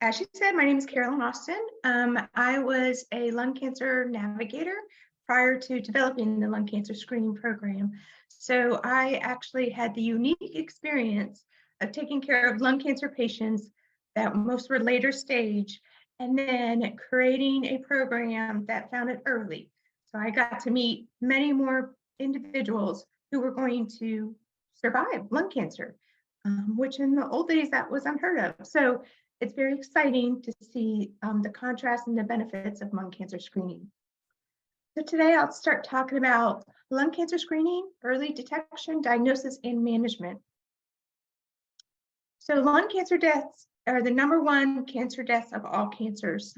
As she said, my name is Carolyn Austin. I was a lung cancer navigator prior to developing the lung cancer screening program. So I actually had the unique experience of taking care of lung cancer patients that most were later stage, and then creating a program that found it early. So I got to meet many more individuals who were going to survive lung cancer, which in the old days that was unheard of. So it's very exciting to see the contrast and the benefits of lung cancer screening. So today I'll start talking about lung cancer screening, early detection, diagnosis, and management. So lung cancer deaths are the #1 cancer deaths of all cancers,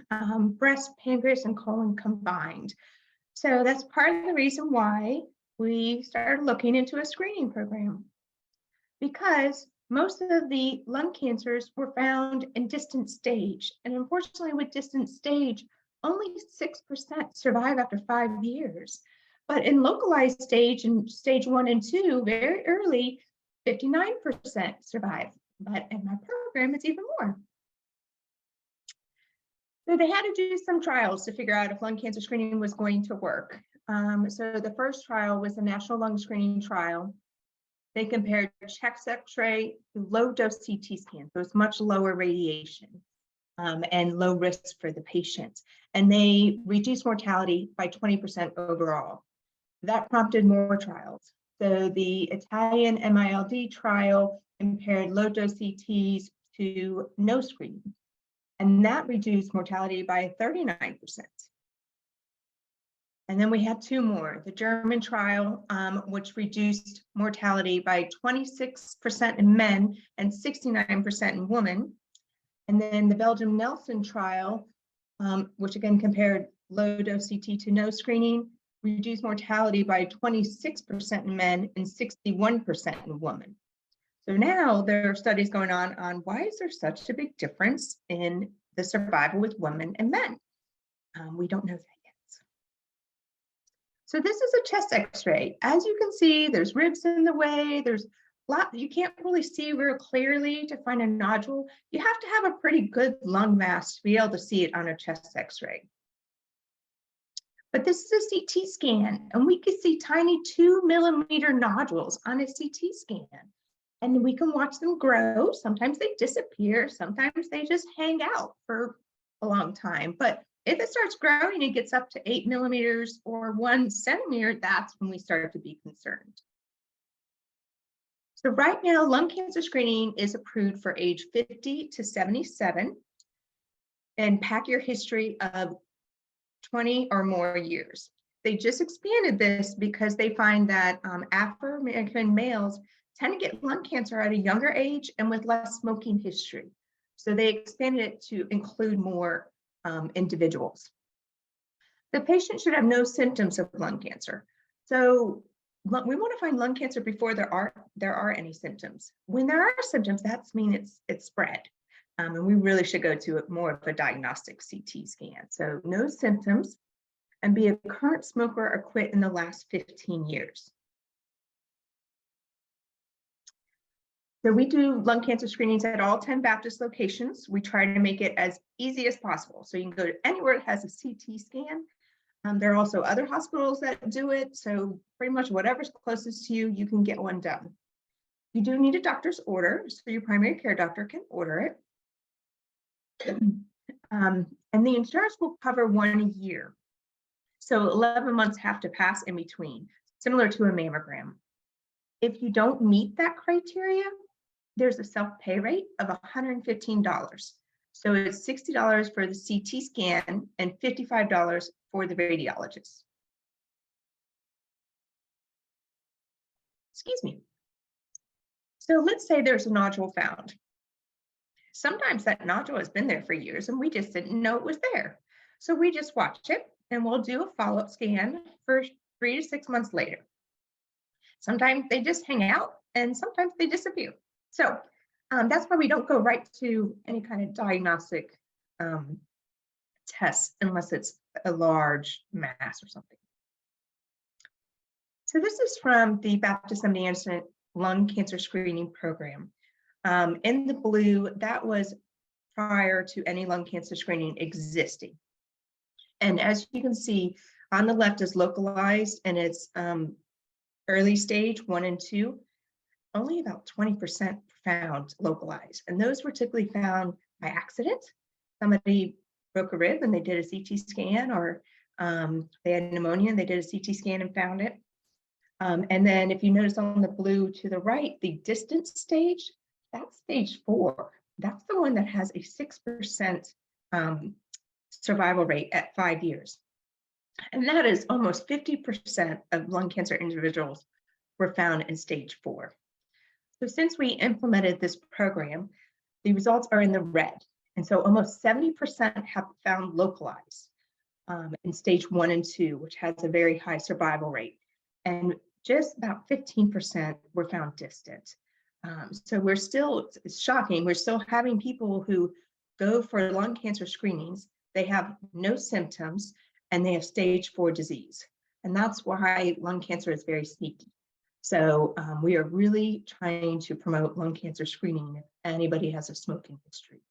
breast, pancreas, and colon combined. So that's part of the reason why we started looking into a screening program, because most of the lung cancers were found in distant stage. And unfortunately, with distant stage, only 6% survive after 5 years. But in localized stage, in stage 1 and 2, very early, 59% survive. But in my program, it's even more. So they had to do some trials to figure out if lung cancer screening was going to work. So the first trial was the National Lung Screening Trial. They compared chest X-ray to low-dose CT scan, so it's much lower radiation and low risk for the patients. And they reduced mortality by 20% overall. That prompted more trials. So the Italian MILD trial compared low-dose CTs to no screening, and that reduced mortality by 39%. And then we had 2 more. The German trial, which reduced mortality by 26% in men and 69% in women. And then the Belgium Nelson trial, which again compared low-dose CT to no screening, reduced mortality by 26% in men and 61% in women. So now there are studies going on why is there such a big difference in the survival with women and men? We don't know that. So this is a chest X-ray. As you can see, there's ribs in the way. There's a lot you can't really see real clearly to find a nodule. You have to have a pretty good lung mass to be able to see it on a chest X-ray. But this is a CT scan, and we can see tiny 2-millimeter nodules on a CT scan. And we can watch them grow. Sometimes they disappear. Sometimes they just hang out for a long time. But if it starts growing, it gets up to 8 millimeters or 1 centimeter, that's when we start to be concerned. So right now, lung cancer screening is approved for age 50 to 77 and pack your history of 20 or more years. They just expanded this because they find that Afro-American males tend to get lung cancer at a younger age and with less smoking history. So they expanded it to include more individuals. The patient should have no symptoms of lung cancer. So we want to find lung cancer before there are any symptoms. When there are symptoms, that means it's spread. And we really should go to more of a diagnostic CT scan. So no symptoms, and be a current smoker or quit in the last 15 years. So we do lung cancer screenings at all 10 Baptist locations. We try to make it as easy as possible. So you can go to anywhere that has a CT scan. There are also other hospitals that do it. So pretty much whatever's closest to you, you can get one done. You do need a doctor's order, so your primary care doctor can order it. And the insurance will cover 1 year. So 11 months have to pass in between, similar to a mammogram. If you don't meet that criteria, there's a self-pay rate of $115. So it's $60 for the CT scan and $55 for the radiologist. Excuse me. So let's say there's a nodule found. Sometimes that nodule has been there for years and we just didn't know it was there. So we just watch it and we'll do a follow-up scan for 3 to 6 months later. Sometimes they just hang out and sometimes they disappear. So that's why we don't go right to any kind of diagnostic test unless it's a large mass or something. So this is from the Baptist MD Anderson Lung Cancer Screening Program. In the blue, that was prior to any lung cancer screening existing. And as you can see, on the left is localized, and it's early stage 1 and 2. Only about 20% found localized, and those were typically found by accident. Somebody broke a rib and they did a CT scan, or they had pneumonia and they did a CT scan and found it. And then if you notice on the blue to the right, the distant stage, that's stage 4. That's the one that has a 6% survival rate at 5 years. And that is almost 50% of lung cancer individuals were found in stage 4. So since we implemented this program, the results are in the red. And so almost 70% have found localized in stage 1 and 2, which has a very high survival rate. And just about 15% were found distant. So we're still, it's shocking, we're still having people who go for lung cancer screenings, they have no symptoms, and they have stage 4 disease. And that's why lung cancer is very sneaky. So we are really trying to promote lung cancer screening if anybody has a smoking history.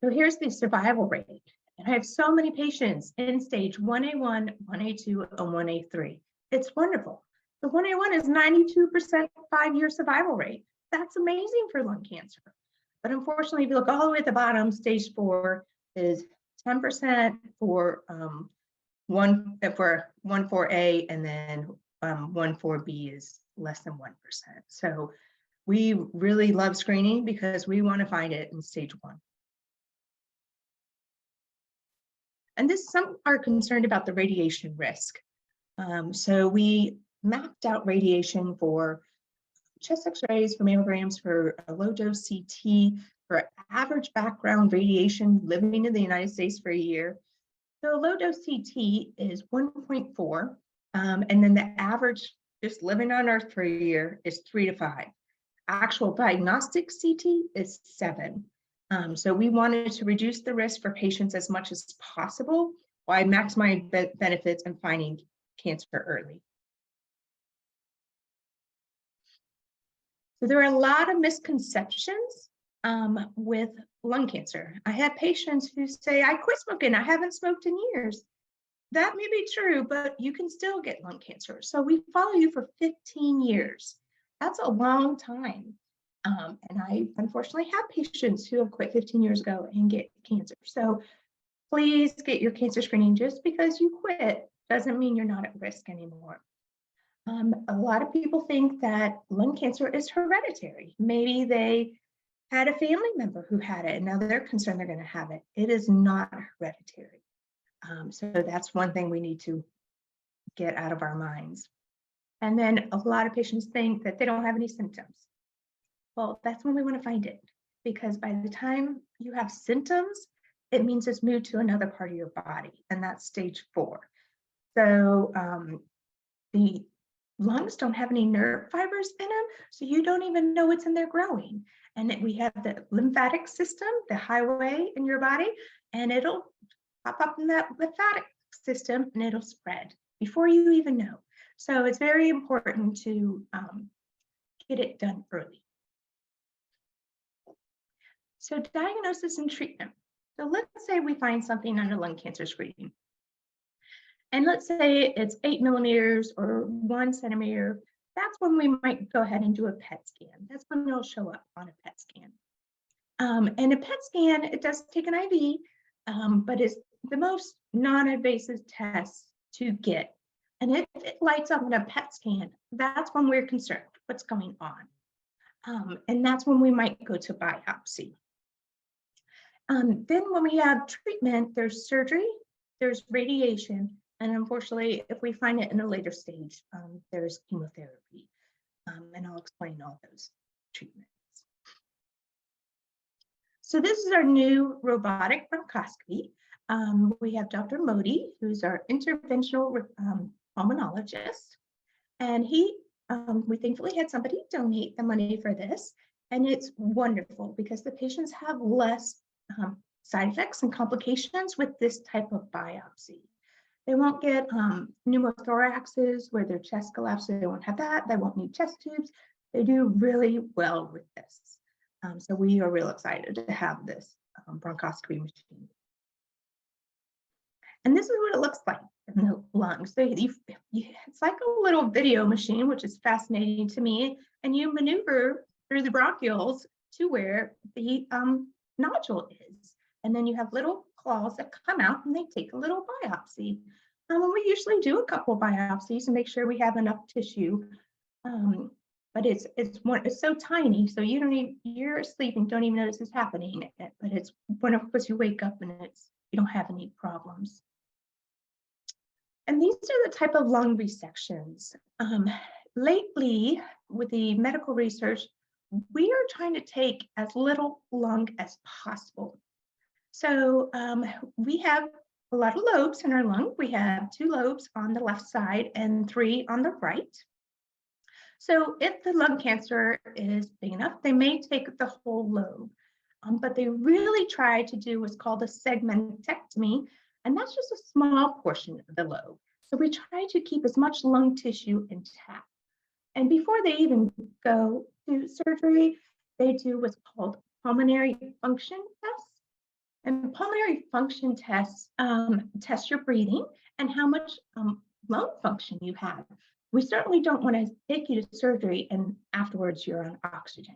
So here's the survival rate. And I have so many patients in stage 1A1, 1A2, and 1A3. It's wonderful. The 1A1 is 92% 5-year survival rate. That's amazing for lung cancer. But unfortunately, if you look all the way at the bottom, stage 4 is 10% for 1,4A, and then 1,4B is less than 1%. So we really love screening because we want to find it in stage 1. And some are concerned about the radiation risk. So we mapped out radiation for chest x-rays, for mammograms, for a low-dose CT, for average background radiation living in the United States for a year. So low-dose CT is 1.4, and then the average just living on Earth for a year is 3 to 5. Actual diagnostic CT is 7. So we wanted to reduce the risk for patients as much as possible while maximizing benefits and finding cancer early. So there are a lot of misconceptions with lung cancer. I have patients who say, I quit smoking, I haven't smoked in years. That may be true, but you can still get lung cancer. So we follow you for 15 years. That's a long time. And I unfortunately have patients who have quit 15 years ago and get cancer. So please get your cancer screening. Just because you quit doesn't mean you're not at risk anymore. A lot of people think that lung cancer is hereditary. Maybe they had a family member who had it, and now they're concerned they're going to have it. It is not hereditary. So that's one thing we need to get out of our minds. And then a lot of patients think that they don't have any symptoms. Well, that's when we want to find it, because by the time you have symptoms, it means it's moved to another part of your body, and that's stage 4. So the lungs don't have any nerve fibers in them, so you don't even know what's in there growing. And then we have the lymphatic system, the highway in your body, and it'll pop up in that lymphatic system and it'll spread before you even know. So it's very important to get it done early. So diagnosis and treatment. So let's say we find something under lung cancer screening. And let's say it's 8 millimeters or 1 centimeter. That's when we might go ahead and do a PET scan. That's when it'll show up on a PET scan. And a PET scan, it does take an IV, but it's the most non-invasive test to get. And if it lights up on a PET scan, that's when we're concerned, what's going on. And that's when we might go to biopsy. Then when we have treatment, there's surgery, there's radiation, and unfortunately, if we find it in a later stage, there's chemotherapy. And I'll explain all those treatments. So this is our new robotic bronchoscopy. We have Dr. Modi, who's our interventional pulmonologist, and we thankfully had somebody donate the money for this, and it's wonderful because the patients have less side effects and complications with this type of biopsy. They won't get pneumothoraxes where their chest collapses. They won't have that. They won't need chest tubes. They do really well with this. So we are real excited to have this bronchoscopy machine. And this is what it looks like in the lungs. So it's like a little video machine, which is fascinating to me. And you maneuver through the bronchioles to where the nodule is. And then you have little claws that come out and they take a little biopsy. And we usually do a couple biopsies to make sure we have enough tissue. But it's so tiny, so you're asleep and don't even notice it's happening. But it's when of course you wake up and you don't have any problems. And these are the type of lung resections. Lately, with the medical research, we are trying to take as little lung as possible. So we have a lot of lobes in our lung. We have 2 lobes on the left side and 3 on the right. So if the lung cancer is big enough, they may take the whole lobe. But they really try to do what's called a segmentectomy, and that's just a small portion of the lobe. So we try to keep as much lung tissue intact. And before they even go to surgery, they do what's called pulmonary function tests. And pulmonary function tests test your breathing and how much lung function you have. We certainly don't want to take you to surgery and afterwards you're on oxygen.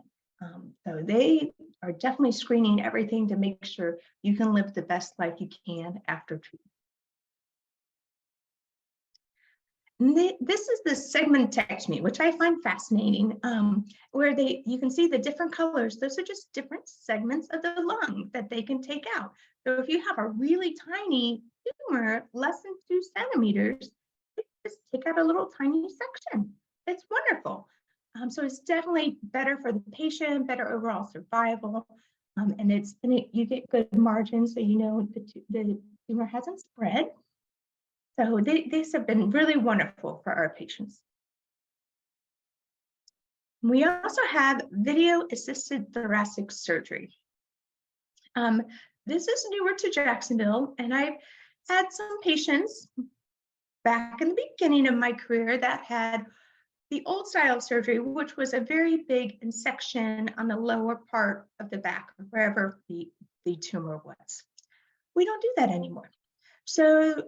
So they are definitely screening everything to make sure you can live the best life you can after treatment. This is the segmentectomy, which I find fascinating, where you can see the different colors. Those are just different segments of the lung that they can take out. So if you have a really tiny tumor, less than 2 centimeters, they just take out a little tiny section. It's wonderful. So it's definitely better for the patient, better overall survival, and you get good margins, so you know the tumor hasn't spread. So these have been really wonderful for our patients. We also have video-assisted thoracic surgery. This is newer to Jacksonville, and I've had some patients back in the beginning of my career that had the old style surgery, which was a very big insection on the lower part of the back, wherever the tumor was. We don't do that anymore. So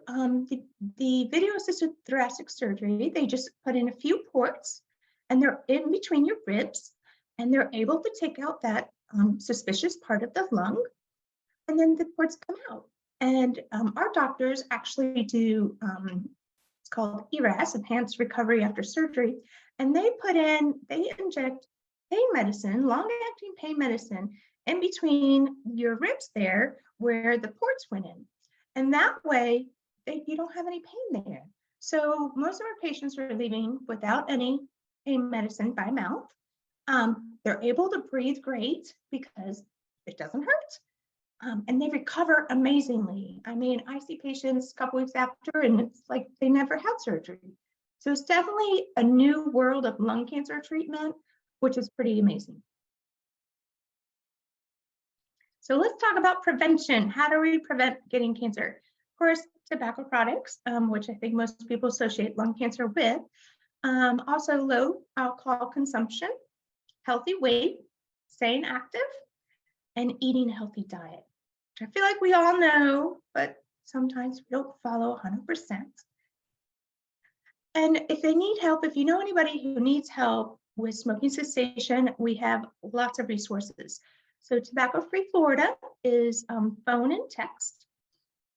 the video-assisted thoracic surgery, they just put in a few ports and they're in between your ribs and they're able to take out that suspicious part of the lung and then the ports come out. And our doctors actually do, it's called ERAS, Enhanced Recovery After Surgery, and they inject pain medicine, long-acting pain medicine in between your ribs there where the ports went in. And that way, you don't have any pain there. So most of our patients are leaving without any pain medicine by mouth. They're able to breathe great because it doesn't hurt. And they recover amazingly. I mean, I see patients a couple weeks after and it's like they never had surgery. So it's definitely a new world of lung cancer treatment, which is pretty amazing. So let's talk about prevention. How do we prevent getting cancer? Of course, tobacco products, which I think most people associate lung cancer with. Also low alcohol consumption, healthy weight, staying active, and eating a healthy diet, which I feel like we all know, but sometimes we don't follow 100%. And if they need help, if you know anybody who needs help with smoking cessation, we have lots of resources. So Tobacco Free Florida is phone and text.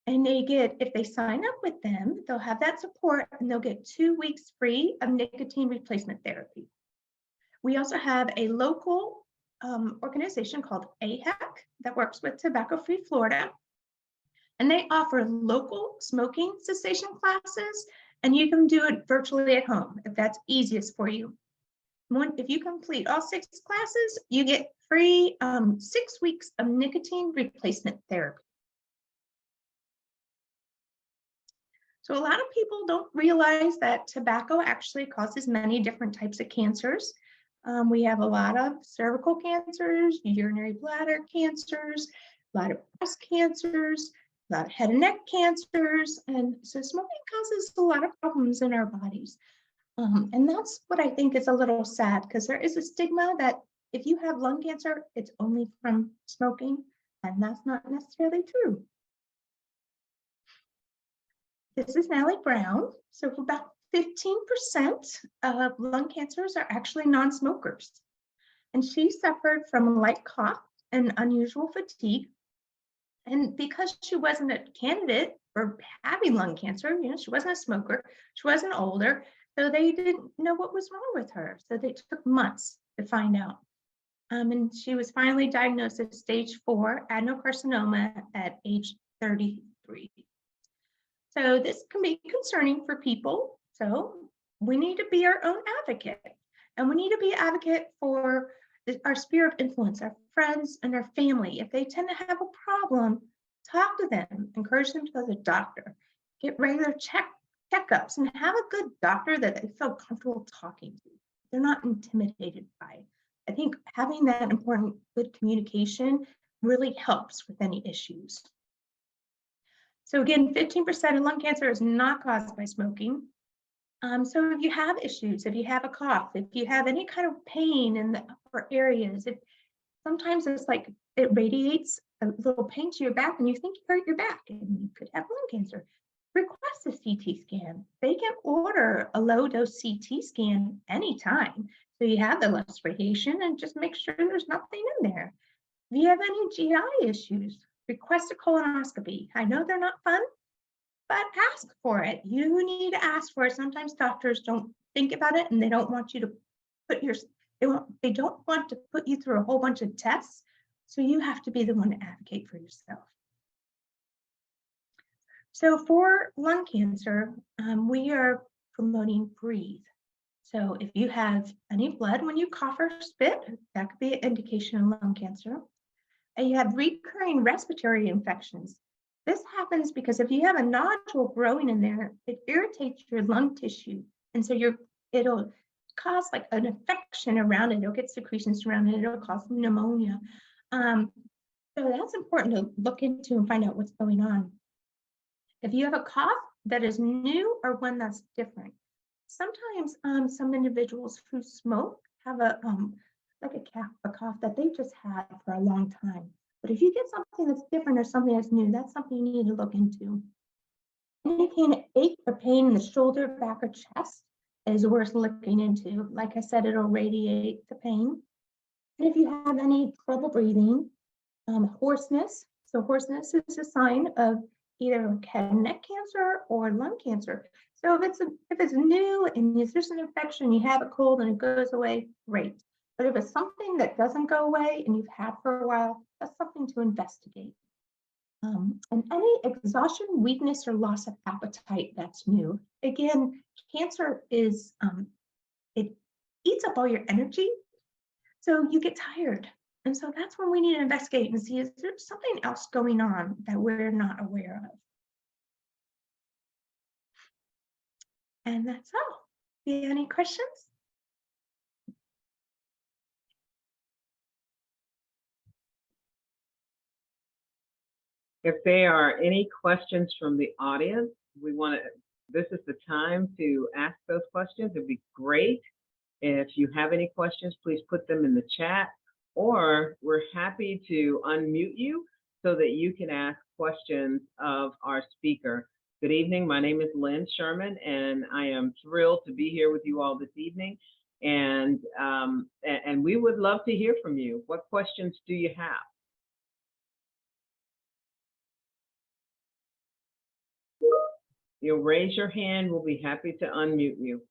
And if they sign up with them, they'll have that support and they'll get 2 weeks free of nicotine replacement therapy. We also have a local organization called AHEC that works with Tobacco Free Florida. And they offer local smoking cessation classes, and you can do it virtually at home if that's easiest for you. If you complete all 6 classes, you get free 6 weeks of nicotine replacement therapy. So a lot of people don't realize that tobacco actually causes many different types of cancers. We have a lot of cervical cancers, urinary bladder cancers, a lot of breast cancers, a lot of head and neck cancers. And so smoking causes a lot of problems in our bodies. And that's what I think is a little sad, because there is a stigma that if you have lung cancer, it's only from smoking, and that's not necessarily true. This is Natalie Brown. So about 15% of lung cancers are actually non-smokers. And she suffered from a light cough and unusual fatigue. And because she wasn't a candidate for having lung cancer, she wasn't a smoker, she wasn't older, so they didn't know what was wrong with her. So they took months to find out. And she was finally diagnosed as stage 4 adenocarcinoma at age 33. So this can be concerning for people. So we need to be our own advocate, and we need to be an advocate for our sphere of influence, our friends and our family. If they tend to have a problem, talk to them, encourage them to go to the doctor, get regular checkups, and have a good doctor that they feel comfortable talking to. They're not intimidated by. I think having that important good communication really helps with any issues. So again, 15% of lung cancer is not caused by smoking. So if you have issues, if you have a cough, if you have any kind of pain in the upper areas, sometimes it's like it radiates a little pain to your back and you think you hurt your back and you could have lung cancer, request a CT scan. They can order a low dose CT scan anytime. So you have the less radiation and just make sure there's nothing in there. If you have any GI issues, request a colonoscopy. I know they're not fun, but ask for it. You need to ask for it. Sometimes doctors don't think about it and they don't want you to put they don't want to put you through a whole bunch of tests. So you have to be the one to advocate for yourself. So for lung cancer, we are promoting breathe. So if you have any blood when you cough or spit, that could be an indication of lung cancer. And you have recurring respiratory infections. This happens because if you have a nodule growing in there, it irritates your lung tissue. And so it'll cause like an infection around it. It'll get secretions around it. It'll cause pneumonia. So that's important to look into and find out what's going on. If you have a cough that is new or one that's different, sometimes some individuals who smoke have a cough that they just had for a long time. But if you get something that's different or something that's new, that's something you need to look into. Any kind of ache or pain in the shoulder, back, or chest is worth looking into. Like I said, it'll radiate the pain. And if you have any trouble breathing, hoarseness. So hoarseness is a sign of either head and neck cancer or lung cancer. So if it's new and if there's an infection, you have a cold and it goes away, great. But if it's something that doesn't go away and you've had for a while, that's something to investigate. And any exhaustion, weakness, or loss of appetite that's new. Again, cancer is, it eats up all your energy, so you get tired. And so that's when we need to investigate and see, is there something else going on that we're not aware of? And that's all. Do you have any questions? If there are any questions from the audience, this is the time to ask those questions. It'd be great. If you have any questions, please put them in the chat, or we're happy to unmute you so that you can ask questions of our speaker. Good evening. My name is Lynn Sherman, and I am thrilled to be here with you all this evening. And we would love to hear from you. What questions do you have? You'll raise your hand. We'll be happy to unmute you.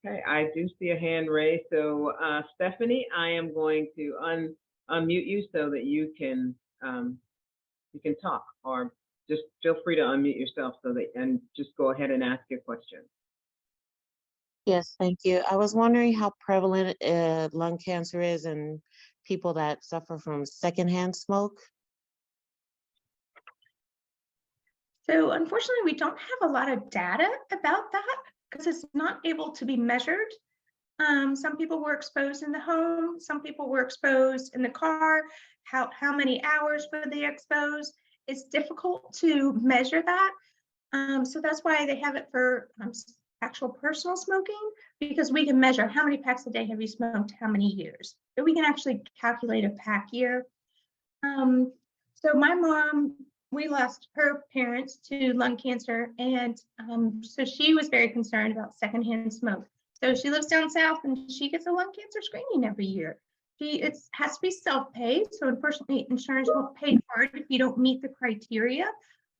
Okay, I do see a hand raised. So Stephanie, I am going to unmute you so that you can talk, or just feel free to unmute yourself and just go ahead and ask your question. Yes, thank you. I was wondering how prevalent lung cancer is in people that suffer from secondhand smoke. So unfortunately, we don't have a lot of data about that because it's not able to be measured. Some people were exposed in the home, some people were exposed in the car. How many hours were they exposed? it's difficult to measure that. So that's why they have it for actual personal smoking, because we can measure how many packs a day have you smoked, how many years. So we can actually calculate a pack year. So my mom, we lost her parents to lung cancer, and so she was very concerned about secondhand smoke. So she lives down south, and she gets a lung cancer screening every year. It has to be self-pay, so unfortunately, insurance won't pay for it if you don't meet the criteria,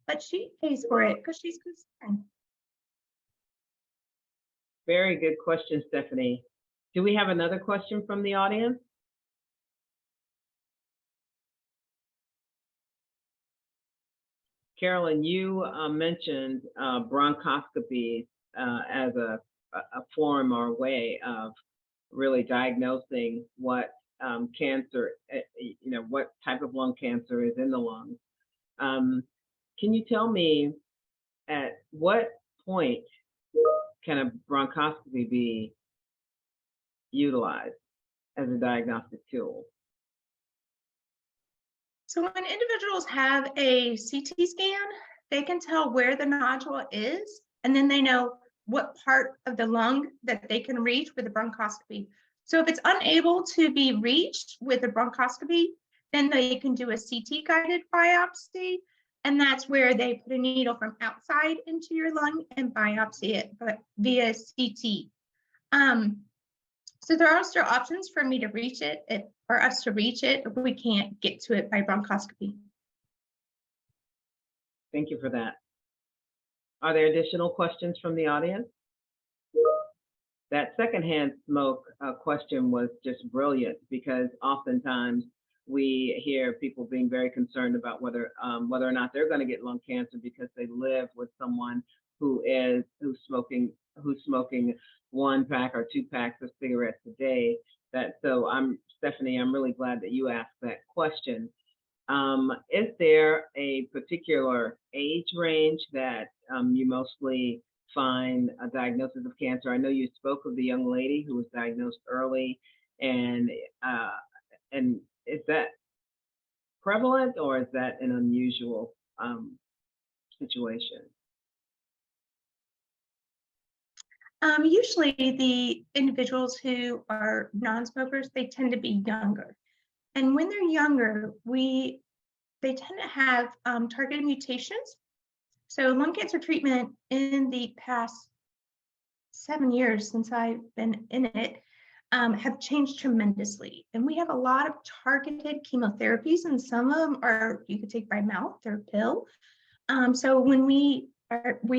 but she pays for it because she's concerned. Very good question, Stephanie. Do we have another question from the audience? Carolyn, you mentioned bronchoscopy as a form or way of really diagnosing what cancer, what type of lung cancer is in the lungs. Can you tell me at what point can a bronchoscopy be utilized as a diagnostic tool? So when individuals have a CT scan, they can tell where the nodule is, and then they know what part of the lung that they can reach with a bronchoscopy. So if it's unable to be reached with a bronchoscopy, then they can do a CT guided biopsy, and that's where they put a needle from outside into your lung and biopsy it, but via CT. So there are still options for me to reach it, for us to reach it, if we can't get to it by bronchoscopy. Thank you for that. Are there additional questions from the audience? That secondhand smoke question was just brilliant, because oftentimes we hear people being very concerned about whether or not they're going to get lung cancer because they live with someone who's smoking 1 pack or 2 packs of cigarettes a day. Stephanie, I'm really glad that you asked that question. Is there a particular age range that you mostly find a diagnosis of cancer? I know you spoke of the young lady who was diagnosed early, and is that prevalent, or is that an unusual situation? Usually the individuals who are non-smokers, they tend to be younger. And when they're younger, they tend to have targeted mutations. So lung cancer treatment in the past 7 years since I've been in it have changed tremendously. And we have a lot of targeted chemotherapies, and some of them are you could take by mouth or pill. So when we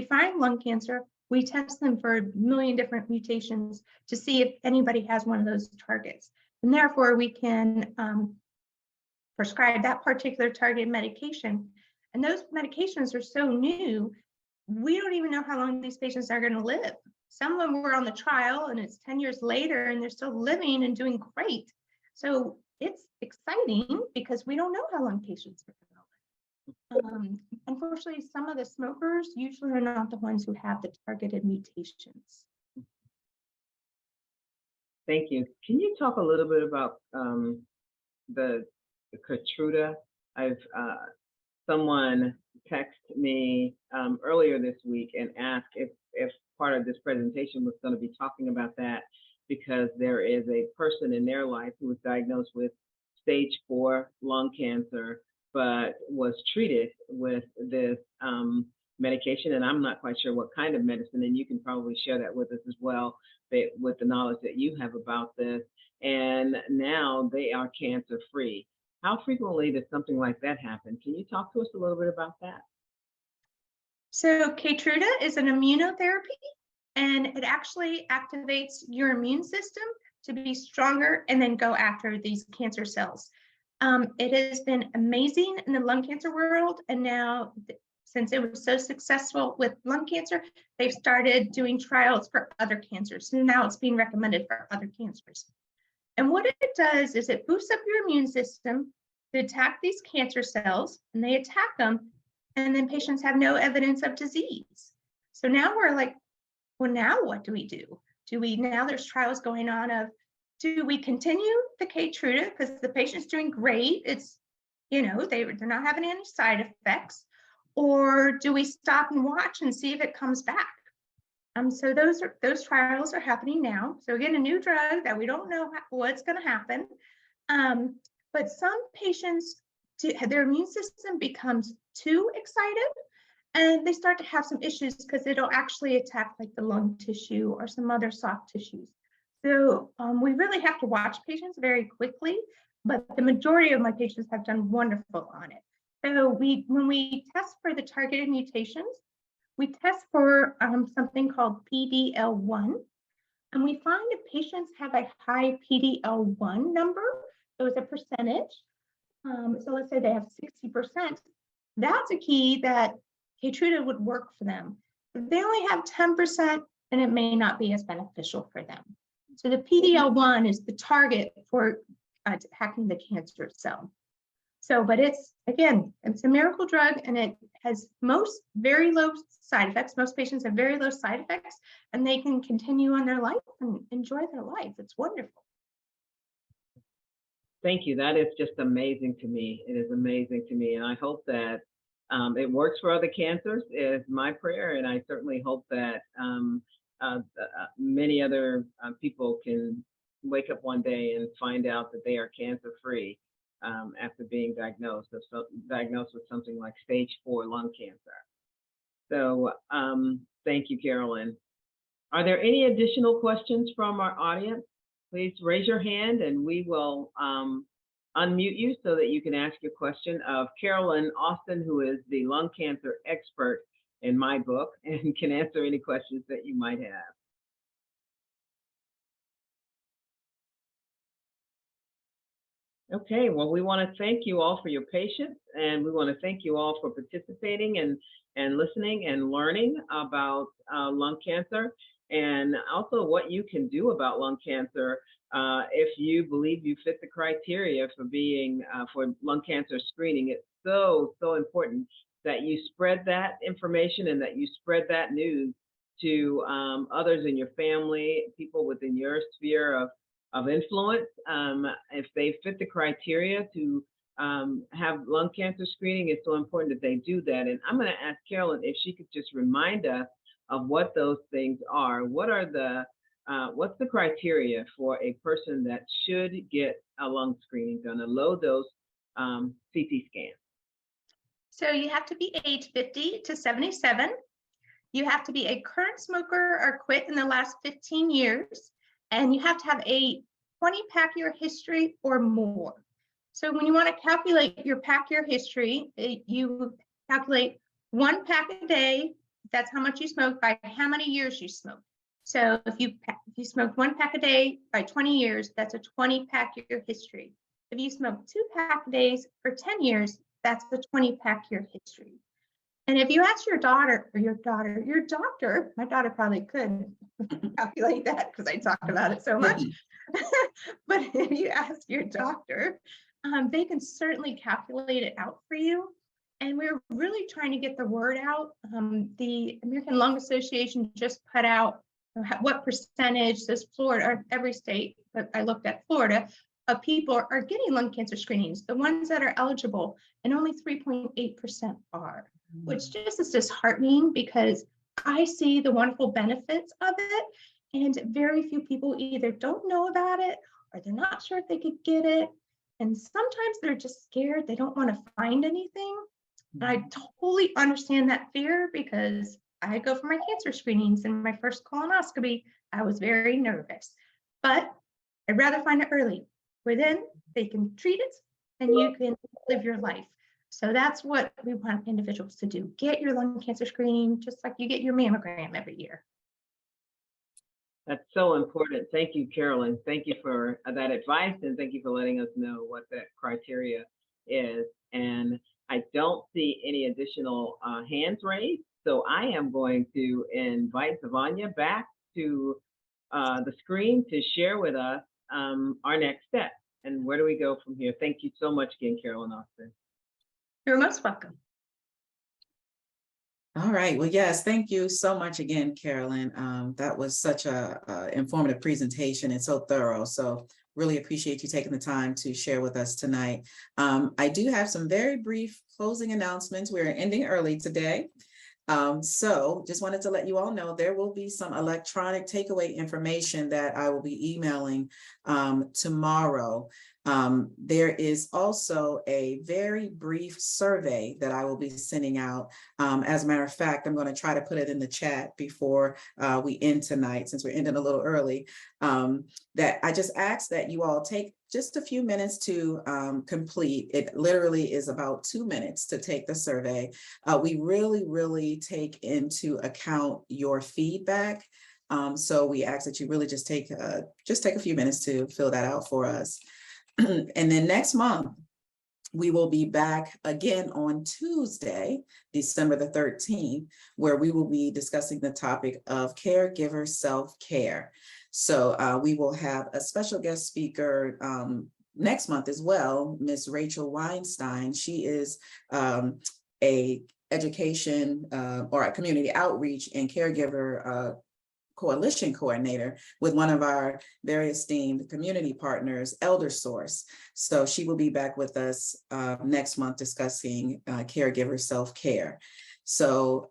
find lung cancer, we test them for 1 million different mutations to see if anybody has one of those targets. And therefore, we can prescribe that particular targeted medication. And those medications are so new, we don't even know how long these patients are going to live. Some of them were on the trial and it's 10 years later and they're still living and doing great. So it's exciting because we don't know how long patients are going to live. Unfortunately, some of the smokers usually are not the ones who have the targeted mutations. Thank you. Can you talk a little bit about the Keytruda? Someone texted me earlier this week and asked if part of this presentation was going to be talking about that, because there is a person in their life who was diagnosed with stage 4 lung cancer, but was treated with this medication, and I'm not quite sure what kind of medicine, and you can probably share that with us as well, with the knowledge that you have about this, and now they are cancer-free. How frequently does something like that happen? Can you talk to us a little bit about that? So Keytruda is an immunotherapy, and it actually activates your immune system to be stronger and then go after these cancer cells. It has been amazing in the lung cancer world, and now since it was so successful with lung cancer, they've started doing trials for other cancers. So now it's being recommended for other cancers. And what it does is it boosts up your immune system to attack these cancer cells, and they attack them, and then patients have no evidence of disease. So now we're like, well, now what do we do? Now there's trials going on of, do we continue the Keytruda because the patient's doing great? It's they're not having any side effects, or do we stop and watch and see if it comes back? So those trials are happening now. So again, a new drug that we don't know what's going to happen. But some patients, their immune system becomes too excited, and they start to have some issues because it'll actually attack like the lung tissue or some other soft tissues. So we really have to watch patients very quickly, but the majority of my patients have done wonderful on it. So when we test for the targeted mutations, we test for something called PD-L1, and we find if patients have a high PD-L1 number, so it's a percentage. So let's say they have 60%, that's a key that Keytruda would work for them. If they only have 10%, then it may not be as beneficial for them. So the PD-L1 is the target for attacking the cancer cell. So, but it's a miracle drug, and it has very low side effects. Most patients have very low side effects, and they can continue on their life and enjoy their life. It's wonderful. Thank you. That is just amazing to me. It is amazing to me. And I hope that it works for other cancers is my prayer. And I certainly hope that many other people can wake up one day and find out that they are cancer-free after being diagnosed with something like stage 4 lung cancer. So thank you, Carolyn. Are there any additional questions from our audience? Please raise your hand and we will unmute you so that you can ask your question of Carolyn Austin, who is the lung cancer expert in my book and can answer any questions that you might have. Okay, well, we want to thank you all for your patience, and we want to thank you all for participating and listening and learning about lung cancer, and also what you can do about lung cancer if you believe you fit the criteria for being for lung cancer screening. It's so important that you spread that information and that you spread that news to others in your family, people within your sphere of influence. If they fit the criteria to have lung cancer screening, it's so important that they do that. And I'm going to ask Carolyn if she could just remind us of what those things are. What's the criteria for a person that should get a lung screening done, a low dose CT scan? So you have to be age 50 to 77. You have to be a current smoker or quit in the last 15 years. And you have to have a 20-pack year history or more. So when you want to calculate your pack year history, you calculate 1 pack a day. That's how much you smoke by how many years you smoke. So if you smoked 1 pack a day by 20 years, that's a 20-pack year history. If you smoke 2 pack a days for 10 years, that's the 20-pack year history. And if you ask your daughter, my daughter probably could calculate that because I talk about it so much. But if you ask your doctor, they can certainly calculate it out for you. And we're really trying to get the word out. The American Lung Association just put out what percentage says Florida, or every state, but I looked at Florida, of people are getting lung cancer screenings, the ones that are eligible, and only 3.8% are, which just is disheartening because I see the wonderful benefits of it, and very few people either don't know about it or they're not sure if they could get it. And sometimes they're just scared. They don't want to find anything. And I totally understand that fear because I go for my cancer screenings and my first colonoscopy, I was very nervous, but I'd rather find it early where then they can treat it and you can live your life. So that's what we want individuals to do. Get your lung cancer screening just like you get your mammogram every year. That's so important. Thank you, Carolyn. Thank you for that advice, and thank you for letting us know what that criteria is. And I don't see any additional hands raised, so I am going to invite Zavanya back to the screen to share with us our next step. And where do we go from here? Thank you so much again, Carolyn Austin. You're most welcome. All right. Well, yes, thank you so much again, Carolyn. That was such a informative presentation and so thorough. So really appreciate you taking the time to share with us tonight. I do have some very brief closing announcements. We're ending early today. So just wanted to let you all know there will be some electronic takeaway information that I will be emailing tomorrow. There is also a very brief survey that I will be sending out. As a matter of fact, I'm going to try to put it in the chat before we end tonight, since we're ending a little early, that I just ask that you all take just a few minutes to complete. It literally is about 2 minutes to take the survey. We really take into account your feedback. So we ask that you really just take a few minutes to fill that out for us. And then next month, we will be back again on Tuesday, December the 13th, where we will be discussing the topic of caregiver self-care. So we will have a special guest speaker next month as well, Miss Rachel Weinstein. She is a education or a community outreach and caregiver coalition coordinator with one of our very esteemed community partners, Elder Source. So she will be back with us next month discussing caregiver self-care. So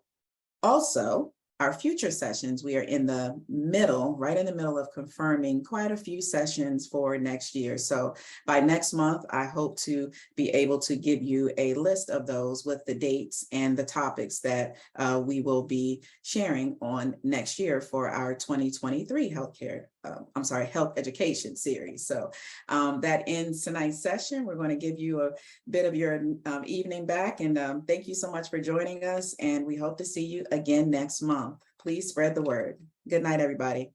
also, our future sessions, we are in the middle, right in the middle of confirming quite a few sessions for next year. So by next month, I hope to be able to give you a list of those with the dates and the topics that we will be sharing on next year for our 2023 health education series. So that ends tonight's session. We're going to give you a bit of your evening back, and thank you so much for joining us, and we hope to see you again next month. Please spread the word. Good night, everybody.